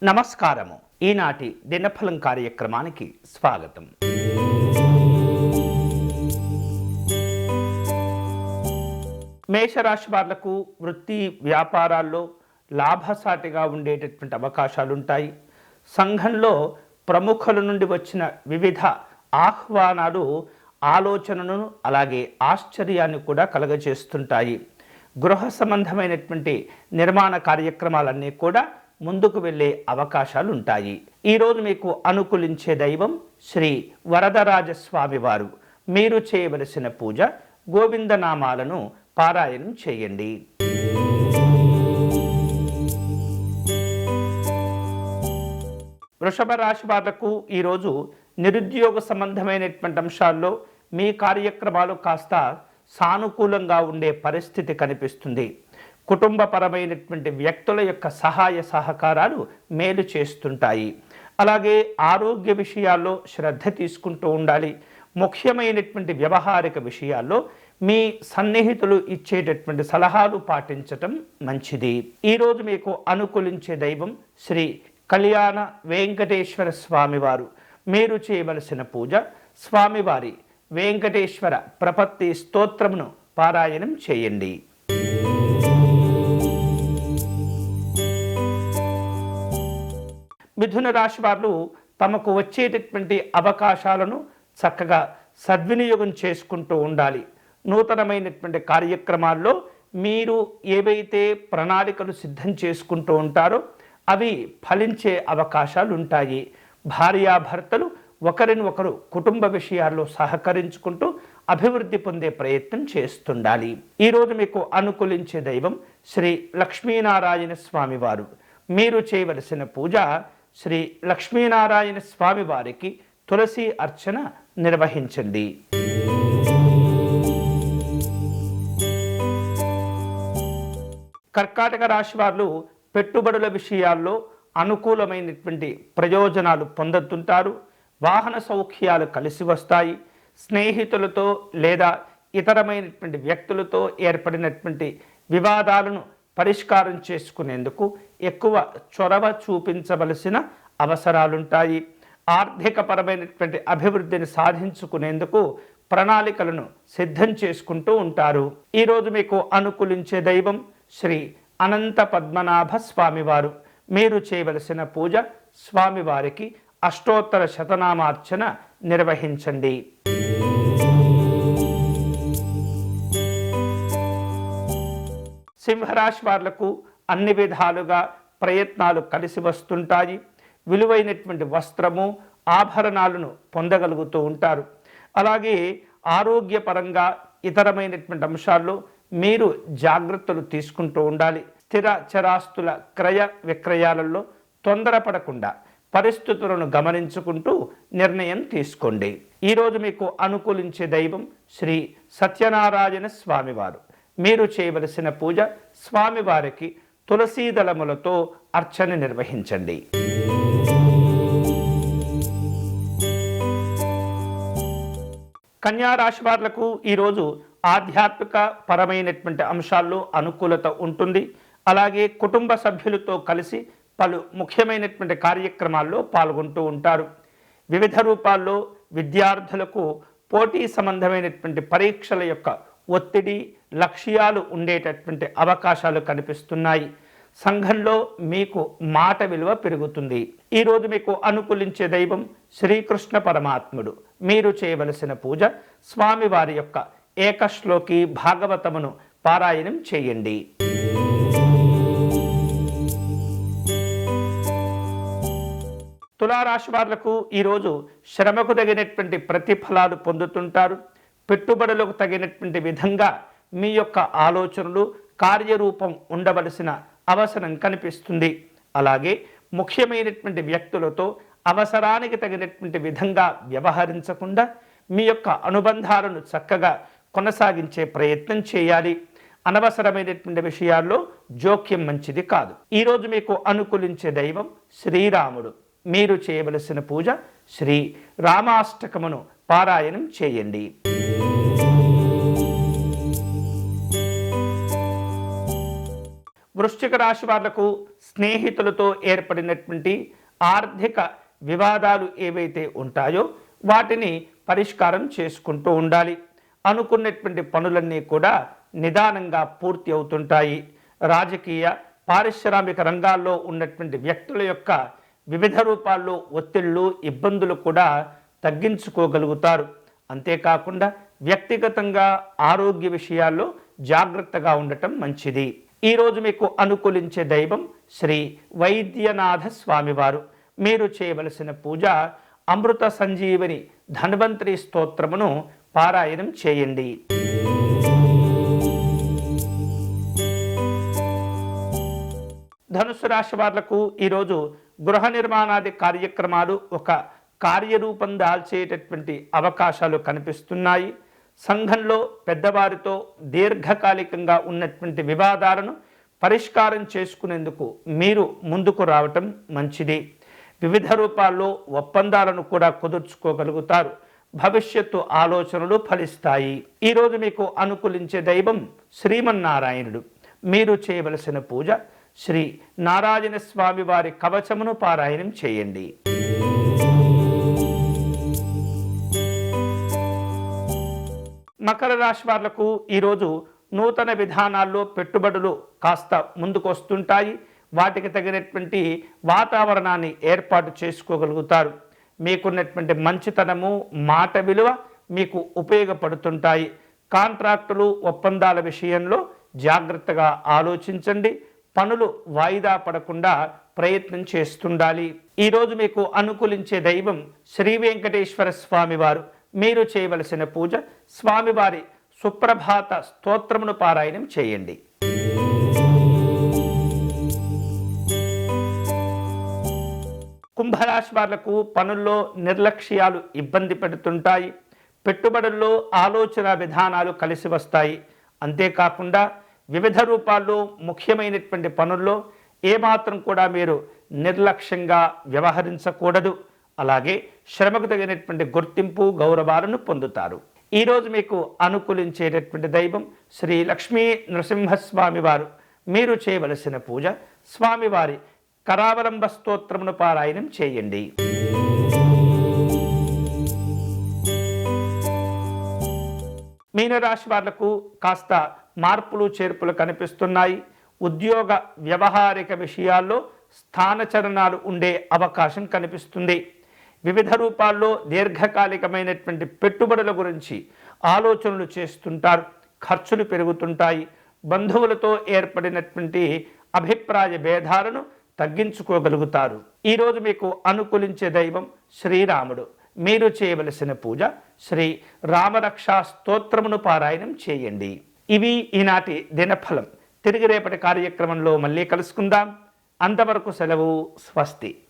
నమస్కారము. ఈనాటి దినఫలం కార్యక్రమానికి స్వాగతం. మేషరాశి వాళ్లకు వృత్తి వ్యాపారాల్లో లాభసాటిగా ఉండేటటువంటి అవకాశాలుంటాయి. సంఘంలో ప్రముఖుల నుండి వచ్చిన వివిధ ఆహ్వానాలు ఆలోచనను అలాగే ఆశ్చర్యాన్ని కూడా కలగజేస్తుంటాయి. గృహ సంబంధమైనటువంటి నిర్మాణ కార్యక్రమాలన్నీ కూడా ముందుకు వెళ్ళే అవకాశాలు ఉంటాయి. ఈరోజు మీకు అనుకూలించే దైవం శ్రీ వరదరాజస్వామి వారు. మీరు చేయవలసిన పూజ గోవిందనామాలను పారాయణం చేయండి. వృషభ రాశి వాళ్లకు ఈరోజు నిరుద్యోగ సంబంధమైనటువంటి అంశాల్లో మీ కార్యక్రమాలు కాస్త సానుకూలంగా ఉండే పరిస్థితి కనిపిస్తుంది. కుటుంబపరమైనటువంటి వ్యక్తుల యొక్క సహాయ సహకారాలు మేలు చేస్తుంటాయి. అలాగే ఆరోగ్య విషయాల్లో శ్రద్ధ తీసుకుంటూ ఉండాలి. ముఖ్యమైనటువంటి వ్యవహారిక విషయాల్లో మీ సన్నిహితులు ఇచ్చేటటువంటి సలహాలు పాటించటం మంచిది. ఈరోజు మీకు అనుకూలించే దైవం శ్రీ కళ్యాణ వెంకటేశ్వర స్వామివారు. మీరు చేయవలసిన పూజ స్వామివారి వెంకటేశ్వర ప్రపత్తి స్తోత్రమును పారాయణం చేయండి. మిథున రాశి వారు తమకు వచ్చేటటువంటి అవకాశాలను చక్కగా సద్వినియోగం చేసుకుంటూ ఉండాలి. నూతనమైనటువంటి కార్యక్రమాల్లో మీరు ఏవైతే ప్రణాళికలు సిద్ధం చేసుకుంటూ ఉంటారో అవి ఫలించే అవకాశాలు ఉంటాయి. భార్యాభర్తలు ఒకరిని ఒకరు కుటుంబ విషయాల్లో సహకరించుకుంటూ అభివృద్ధి పొందే ప్రయత్నం చేస్తుండాలి. ఈరోజు మీకు అనుకూలించే దైవం శ్రీ లక్ష్మీనారాయణ స్వామివారు. మీరు చేయవలసిన పూజ శ్రీ లక్ష్మీనారాయణ స్వామి వారికి తులసి అర్చన నిర్వహించండి. కర్కాటక రాశి వారు పెట్టుబడుల విషయాల్లో అనుకూలమైనటువంటి ప్రయోజనాలు పొందుతుంటారు. వాహన సౌఖ్యాలు కలిసి వస్తాయి. స్నేహితులతో లేదా ఇతరమైనటువంటి వ్యక్తులతో ఏర్పడినటువంటి వివాదాలను పరిష్కారం చేసుకునేందుకు ఎక్కువ చొరవ చూపించవలసిన అవసరాలుంటాయి. ఆర్థికపరమైనటువంటి అభివృద్ధిని సాధించుకునేందుకు ప్రణాళికలను సిద్ధం చేసుకుంటూ ఉంటారు. ఈరోజు మీకు అనుకూలించే దైవం శ్రీ అనంత పద్మనాభ స్వామివారు. మీరు చేయవలసిన పూజ స్వామివారికి అష్టోత్తర శతనామార్చన నిర్వహించండి. సింహరాశి వాళ్లకు అన్ని విధాలుగా ప్రయత్నాలు కలిసి వస్తుంటాయి. విలువైనటువంటి వస్త్రము ఆభరణాలను పొందగలుగుతూ ఉంటారు. అలాగే ఆరోగ్యపరంగా ఇతరమైనటువంటి అంశాల్లో మీరు జాగ్రత్తలు తీసుకుంటూ ఉండాలి. స్థిర చరాస్తుల క్రయ విక్రయాలలో తొందరపడకుండా పరిస్థితులను గమనించుకుంటూ నిర్ణయం తీసుకోండి. ఈరోజు మీకు అనుకూలించే దైవం శ్రీ సత్యనారాయణ స్వామివారు. మీరు చేయవలసిన పూజ స్వామివారికి తులసీదళములతో అర్చన నిర్వహించండి. కన్యా రాశి వాళ్లకు ఈరోజు ఆధ్యాత్మిక పరమైనటువంటి అంశాల్లో అనుకూలత ఉంటుంది. అలాగే కుటుంబ సభ్యులతో కలిసి పలు ముఖ్యమైనటువంటి కార్యక్రమాల్లో పాల్గొంటూ ఉంటారు. వివిధ రూపాల్లో విద్యార్థులకు పోటీ సంబంధమైనటువంటి పరీక్షల యొక్క ఒత్తిడి లక్ష్యాలు ఉండేటటువంటి అవకాశాలు కనిపిస్తున్నాయి. సంఘంలో మీకు మాట విలువ పెరుగుతుంది. ఈరోజు మీకు అనుకూలించే దైవం శ్రీకృష్ణ పరమాత్ముడు. మీరు చేయవలసిన పూజ స్వామివారి యొక్క ఏకశ్లోకి భాగవతమును పారాయణం చేయండి. తులారాశి వాళ్లకు ఈరోజు శ్రమకు తగినటువంటి ప్రతిఫలాలు పొందుతుంటారు. పెట్టుబడులకు తగినటువంటి విధంగా మీ యొక్క ఆలోచనలు కార్యరూపం ఉండవలసిన అవసరం కనిపిస్తుంది. అలాగే ముఖ్యమైనటువంటి వ్యక్తులతో అవసరానికి తగినటువంటి విధంగా వ్యవహరించకుండా మీ యొక్క అనుబంధాలను చక్కగా కొనసాగించే ప్రయత్నం చేయాలి. అనవసరమైనటువంటి విషయాల్లో జోక్యం మంచిది కాదు. ఈరోజు మీకు అనుకూలించే దైవం శ్రీరాముడు. మీరు చేయవలసిన పూజ శ్రీ రామాష్టకమును పారాయణం చేయండి. వృశ్చిక రాశి వాళ్లకు స్నేహితులతో ఏర్పడినటువంటి ఆర్థిక వివాదాలు ఏవైతే ఉంటాయో వాటిని పరిష్కారం చేసుకుంటూ ఉండాలి. అనుకున్నటువంటి పనులన్నీ కూడా నిదానంగా పూర్తి అవుతుంటాయి. రాజకీయ పారిశ్రామిక రంగాల్లో ఉన్నటువంటి వ్యక్తుల యొక్క వివిధ రూపాల్లో ఒత్తిళ్లు ఇబ్బందులు కూడా తగ్గించుకోగలుగుతారు. అంతేకాకుండా వ్యక్తిగతంగా ఆరోగ్య విషయాల్లో జాగ్రత్తగా ఉండటం మంచిది. ఈరోజు మీకు అనుకూలించే దైవం శ్రీ వైద్యనాథ స్వామివారు. మీరు చేయవలసిన పూజ అమృత సంజీవని ధన్వంతరి స్తోత్రమును పారాయణం చేయండి. ధనుసు రాశి వాళ్లకు ఈరోజు గృహ నిర్మాణాది కార్యక్రమాలు ఒక కార్యరూపం దాల్చేటటువంటి అవకాశాలు కనిపిస్తున్నాయి. సంఘంలో పెద్దవారితో దీర్ఘకాలికంగా ఉన్నటువంటి వివాదాలను పరిష్కారం చేసుకునేందుకు మీరు ముందుకు రావటం మంచిది. వివిధ రూపాల్లో ఒప్పందాలను కూడా కుదుర్చుకోగలుగుతారు. భవిష్యత్తు ఆలోచనలు ఫలిస్తాయి. ఈరోజు మీకు అనుకూలించే దైవం శ్రీమన్నారాయణుడు. మీరు చేయవలసిన పూజ శ్రీ నారాయణ స్వామి వారి కవచమును పారాయణం చేయండి. మకర రాశి వాళ్లకు ఈరోజు నూతన విధానాల్లో పెట్టుబడులు కాస్త ముందుకు వస్తుంటాయి. వాటికి తగినటువంటి వాతావరణాన్ని ఏర్పాటు చేసుకోగలుగుతారు. మీకున్నటువంటి మంచితనము మాట విలువ మీకు ఉపయోగపడుతుంటాయి. కాంట్రాక్టులు ఒప్పందాల విషయంలో జాగ్రత్తగా ఆలోచించండి. పనులు వాయిదా పడకుండా ప్రయత్నం చేస్తుండాలి. ఈరోజు మీకు అనుకూలించే దైవం శ్రీ వెంకటేశ్వర స్వామివారు. మీరు చేయవలసిన పూజ స్వామివారి సుప్రభాత స్తోత్రమును పారాయణం చేయండి. కుంభరాశి వాళ్లకు పనుల్లో నిర్లక్ష్యాలు ఇబ్బంది పెడుతుంటాయి. పెట్టుబడుల్లో ఆలోచన విధానాలు కలిసి వస్తాయి. అంతేకాకుండా వివిధ రూపాల్లో ముఖ్యమైనటువంటి పనుల్లో ఏమాత్రం కూడా మీరు నిర్లక్ష్యంగా వ్యవహరించకూడదు. అలాగే శ్రమకు తగినటువంటి గుర్తింపు గౌరవాలను పొందుతారు. ఈరోజు మీకు అనుకూలించేటటువంటి దైవం శ్రీ లక్ష్మీ నృసింహస్వామి వారు. మీరు చేయవలసిన పూజ స్వామివారి కరావలంబ స్తోత్రమును పారాయణం చేయండి. మీనరాశి వాళ్లకు కాస్త మార్పులు చేర్పులు కనిపిస్తున్నాయి. ఉద్యోగ వ్యవహారిక విషయాల్లో స్థానచలనాలు ఉండే అవకాశం కనిపిస్తుంది. వివిధ రూపాల్లో దీర్ఘకాలికమైనటువంటి పెట్టుబడుల గురించి ఆలోచనలు చేస్తుంటారు. ఖర్చులు పెరుగుతుంటాయి. బంధువులతో ఏర్పడినటువంటి అభిప్రాయ భేదాలను తగ్గించుకోగలుగుతారు. ఈరోజు మీకు అనుకూలించే దైవం శ్రీరాముడు. మీరు చేయవలసిన పూజ శ్రీ రామరక్షా స్తోత్రమును పారాయణం చేయండి. ఇవి ఈనాటి దినఫలం. తిరిగి రేపటి కార్యక్రమంలో మళ్ళీ కలుసుకుందాం. అంతవరకు సెలవు. స్వస్తి.